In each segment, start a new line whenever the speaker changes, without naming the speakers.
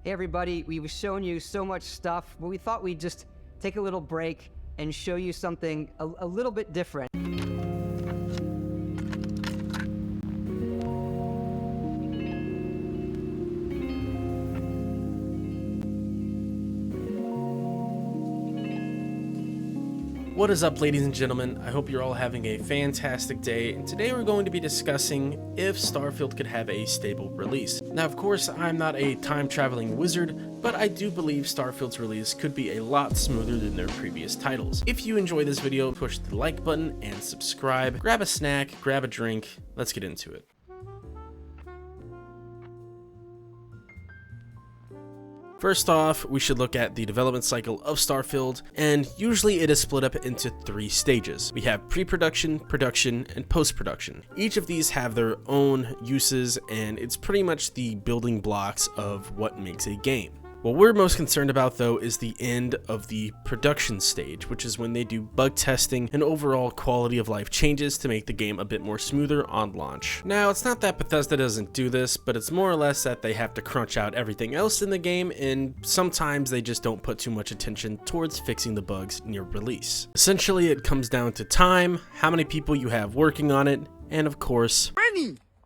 Hey everybody, we've shown you so much stuff, but we thought we'd just take a little break and show you something a little bit different.
What is up, ladies and gentlemen? I hope you're all having a fantastic day, and today we're going to be discussing if Starfield could have a stable release. Now, of course, I'm not a time-traveling wizard, but I do believe Starfield's release could be a lot smoother than their previous titles. If you enjoy this video, push the like button and subscribe, grab a snack, grab a drink, let's get into it. First off, we should look at the development cycle of Starfield, and usually it is split up into 3 stages. We have pre-production, production, and post-production. Each of these have their own uses, and it's pretty much the building blocks of what makes a game. What we're most concerned about, though, is the end of the production stage, which is when they do bug testing and overall quality of life changes to make the game a bit more smoother on launch. Now, it's not that Bethesda doesn't do this, but it's more or less that they have to crunch out everything else in the game, and sometimes they just don't put too much attention towards fixing the bugs near release. Essentially, it comes down to time, how many people you have working on it, and of course,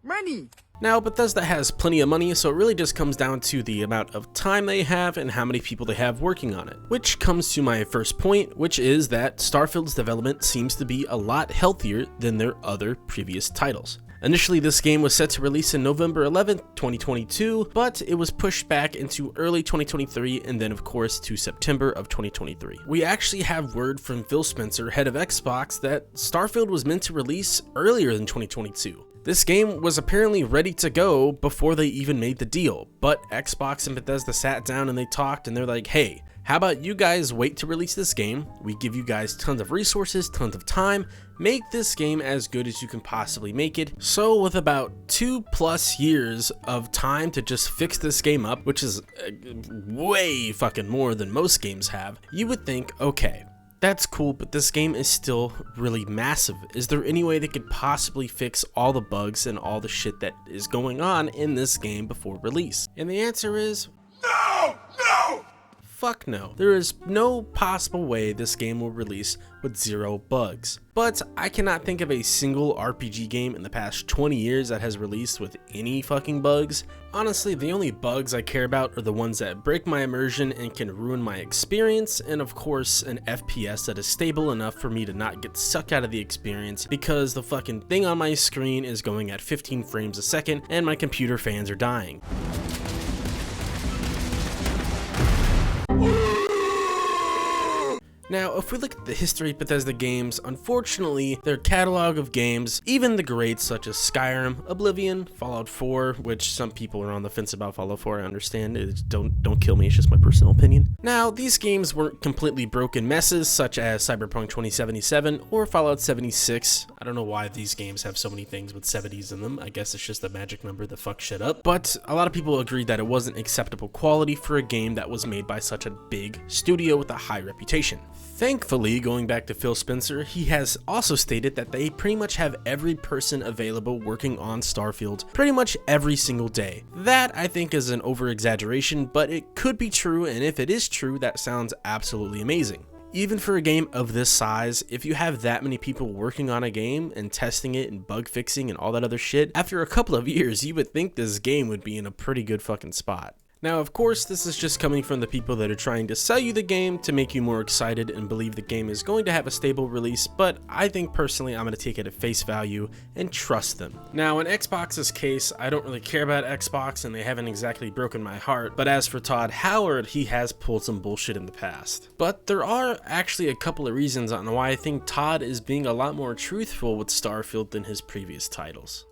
money! Now, Bethesda has plenty of money, so it really just comes down to the amount of time they have and how many people they have working on it. Which comes to my first point, which is that Starfield's development seems to be a lot healthier than their other previous titles. Initially, this game was set to release in November 11th, 2022, but it was pushed back into early 2023 and then, of course, to September of 2023. We actually have word from Phil Spencer, head of Xbox, that Starfield was meant to release earlier than 2022. This game was apparently ready to go before they even made the deal, but Xbox and Bethesda sat down and they talked and they're like, hey, how about you guys wait to release this game? We give you guys tons of resources, tons of time, make this game as good as you can possibly make it. So with about 2+ years of time to just fix this game up, which is way fucking more than most games have, you would think, okay, that's cool, but this game is still really massive. Is there any way they could possibly fix all the bugs and all the shit that is going on in this game before release? And the answer is no! Fuck no. There is no possible way this game will release with 0 bugs. But I cannot think of a single RPG game in the past 20 years that has released with any fucking bugs. Honestly, the only bugs I care about are the ones that break my immersion and can ruin my experience, and of course an FPS that is stable enough for me to not get sucked out of the experience because the fucking thing on my screen is going at 15 frames a second and my computer fans are dying. Now, if we look at the history of Bethesda games, unfortunately, their catalog of games, even the greats such as Skyrim, Oblivion, Fallout 4, which some people are on the fence about Fallout 4, I understand, don't kill me, it's just my personal opinion. Now, these games weren't completely broken messes such as Cyberpunk 2077 or Fallout 76. I don't know why these games have so many things with 70s in them, I guess it's just a magic number that fucks shit up. But a lot of people agreed that it wasn't acceptable quality for a game that was made by such a big studio with a high reputation. Thankfully, going back to Phil Spencer, he has also stated that they pretty much have every person available working on Starfield pretty much every single day. That, I think, is an over-exaggeration, but it could be true, and if it is true, that sounds absolutely amazing. Even for a game of this size, if you have that many people working on a game and testing it and bug fixing and all that other shit, after a couple of years, you would think this game would be in a pretty good fucking spot. Now, of course, this is just coming from the people that are trying to sell you the game to make you more excited and believe the game is going to have a stable release, but I think personally I'm going to take it at face value and trust them. Now, in Xbox's case, I don't really care about Xbox and they haven't exactly broken my heart, but as for Todd Howard, he has pulled some bullshit in the past. But there are actually a couple of reasons on why I think Todd is being a lot more truthful with Starfield than his previous titles.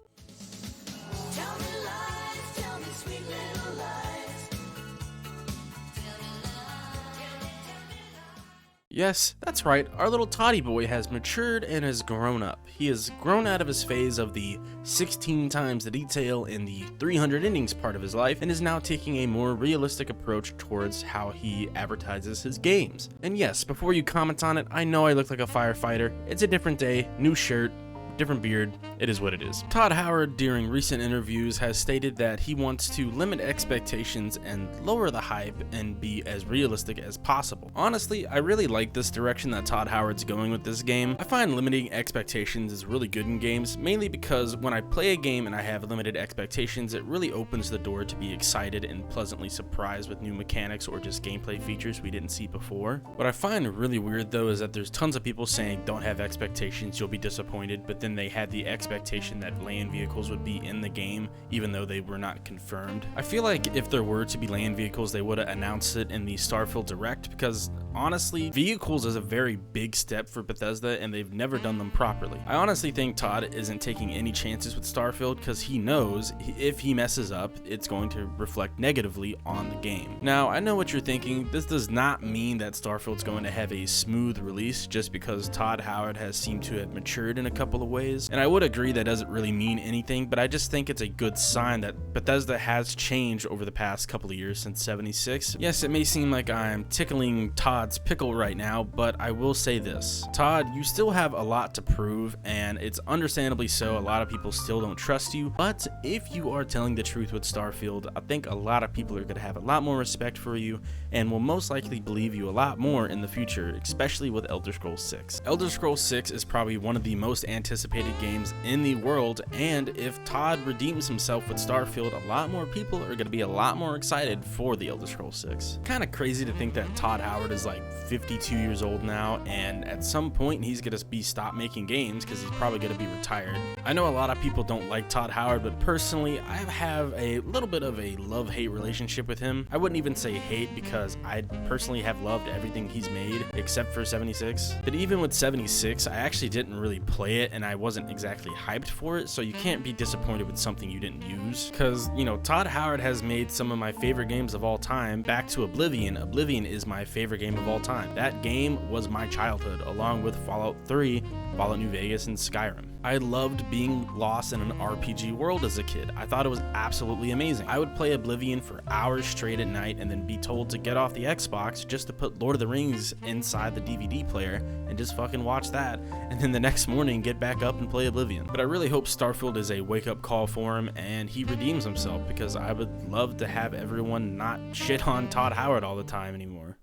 Yes, that's right, our little Toddy boy has matured and has grown up. He has grown out of his phase of the 16 times the detail and the 300 endings part of his life and is now taking a more realistic approach towards how he advertises his games. And yes, before you comment on it, I know I look like a firefighter. It's a different day, new shirt, different beard, it is what it is. Todd Howard, during recent interviews, has stated that he wants to limit expectations and lower the hype and be as realistic as possible. Honestly, I really like this direction that Todd Howard's going with this game. I find limiting expectations is really good in games, mainly because when I play a game and I have limited expectations, it really opens the door to be excited and pleasantly surprised with new mechanics or just gameplay features we didn't see before. What I find really weird though is that there's tons of people saying don't have expectations, you'll be disappointed, but then they had the expectation that land vehicles would be in the game even though they were not confirmed. I feel like if there were to be land vehicles, they would have announced it in the Starfield Direct, because honestly, vehicles is a very big step for Bethesda and they've never done them properly. I honestly think Todd isn't taking any chances with Starfield because he knows if he messes up, it's going to reflect negatively on the game. Now, I know what you're thinking. This does not mean that Starfield's going to have a smooth release just because Todd Howard has seemed to have matured in a couple of ways. And I would agree that doesn't really mean anything, but I just think it's a good sign that Bethesda has changed over the past couple of years since 76. Yes, it may seem like I'm tickling Todd's pickle right now, but I will say this. Todd, you still have a lot to prove, and it's understandably so. A lot of people still don't trust you, but if you are telling the truth with Starfield, I think a lot of people are going to have a lot more respect for you and will most likely believe you a lot more in the future, especially with Elder Scrolls 6. Elder Scrolls 6 is probably one of the most anticipated games in the world, and if Todd redeems himself with Starfield, a lot more people are going to be a lot more excited for the Elder Scrolls 6. Kind of crazy to think that Todd Howard is like 52 years old now, and at some point he's going to be stopped making games because he's probably going to be retired. I know a lot of people don't like Todd Howard, but personally I have a little bit of a love-hate relationship with him. I wouldn't even say hate because I personally have loved everything he's made except for 76. But even with 76, I actually didn't really play it and I wasn't exactly hyped for it, so you can't be disappointed with something you didn't use. Because, you know, Todd Howard has made some of my favorite games of all time. Back to Oblivion. Oblivion is my favorite game of all time. That game was my childhood, along with Fallout 3, Fallout New Vegas, and Skyrim. I loved being lost in an RPG world as a kid. I thought it was absolutely amazing. I would play Oblivion for hours straight at night and then be told to get off the Xbox just to put Lord of the Rings inside the DVD player and just fucking watch that, and then the next morning get back up and play Oblivion. But I really hope Starfield is a wake-up call for him and he redeems himself, because I would love to have everyone not shit on Todd Howard all the time anymore.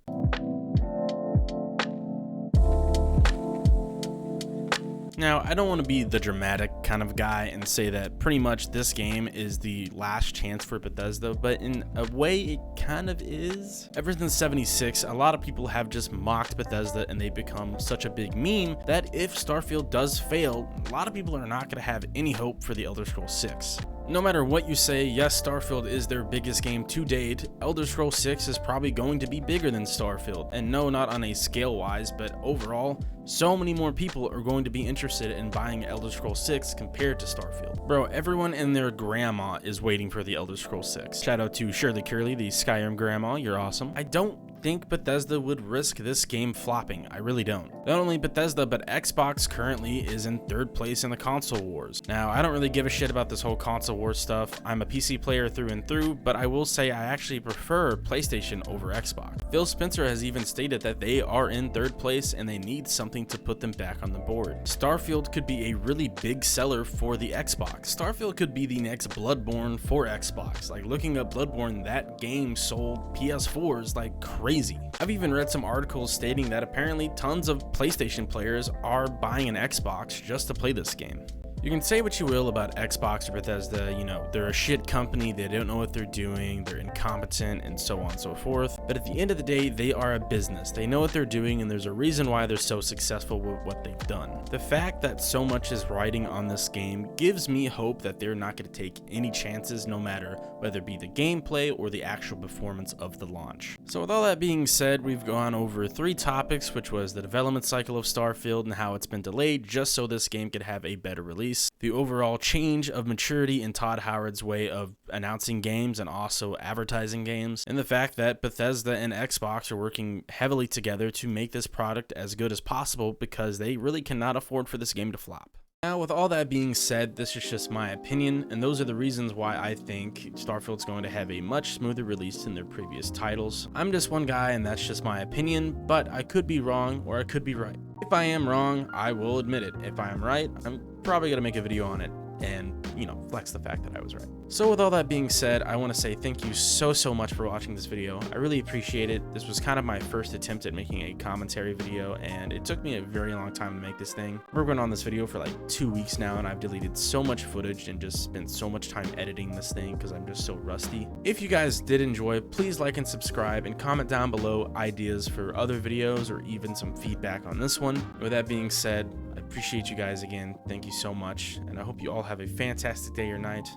Now, I don't want to be the dramatic kind of guy and say that pretty much this game is the last chance for Bethesda, but in a way it kind of is. Ever since 76, a lot of people have just mocked Bethesda and they've become such a big meme that if Starfield does fail, a lot of people are not going to have any hope for the Elder Scrolls 6. No matter what you say, yes, Starfield is their biggest game to date. Elder Scrolls 6 is probably going to be bigger than Starfield. And no, not on a scale wise, but overall, so many more people are going to be interested in buying Elder Scrolls 6 compared to Starfield. Bro, everyone and their grandma is waiting for the Elder Scrolls 6. Shout out to Shirley Curley, the Skyrim grandma, you're awesome. I don't think Bethesda would risk this game flopping. I really don't. Not only Bethesda, but Xbox currently is in third place in the console wars. Now, I don't really give a shit about this whole console war stuff. I'm a PC player through and through, but I will say I actually prefer PlayStation over Xbox. Phil Spencer has even stated that they are in third place and they need something to put them back on the board. Starfield could be a really big seller for the Xbox. Starfield could be the next Bloodborne for Xbox. Like, looking up Bloodborne, that game sold PS4s like crazy. I've even read some articles stating that apparently tons of PlayStation players are buying an Xbox just to play this game. You can say what you will about Xbox or Bethesda, you know, they're a shit company, they don't know what they're doing, they're incompetent, and so on and so forth. But at the end of the day, they are a business. They know what they're doing, and there's a reason why they're so successful with what they've done. The fact that so much is riding on this game gives me hope that they're not going to take any chances, no matter whether it be the gameplay or the actual performance of the launch. So with all that being said, we've gone over 3 topics, which was the development cycle of Starfield and how it's been delayed just so this game could have a better release, the overall change of maturity in Todd Howard's way of announcing games and also advertising games, and the fact that Bethesda and Xbox are working heavily together to make this product as good as possible because they really cannot afford for this game to flop. Now, with all that being said, this is just my opinion, and those are the reasons why I think Starfield's going to have a much smoother release than their previous titles. I'm just one guy, and that's just my opinion, but I could be wrong, or I could be right. If I am wrong, I will admit it. If I am right, I'm probably going to make a video on it and, you know, flex the fact that I was right. So with all that being said, I want to say thank you so much for watching this video. I really appreciate it. This was kind of my first attempt at making a commentary video, and it took me a very long time to make this thing. We're working on this video for like 2 weeks now, and I've deleted so much footage and just spent so much time editing this thing because I'm just so rusty. If you guys did enjoy, please like and subscribe and comment down below ideas for other videos or even some feedback on this one. With that being said, I appreciate you guys again. Thank you so much, and I hope you all have a fantastic day or night.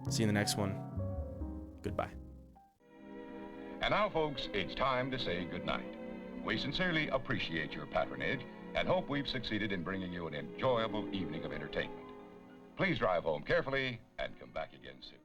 See you in the next one. Goodbye.
And now, folks, it's time to say goodnight. We sincerely appreciate your patronage and hope we've succeeded in bringing you an enjoyable evening of entertainment. Please drive home carefully and come back again soon.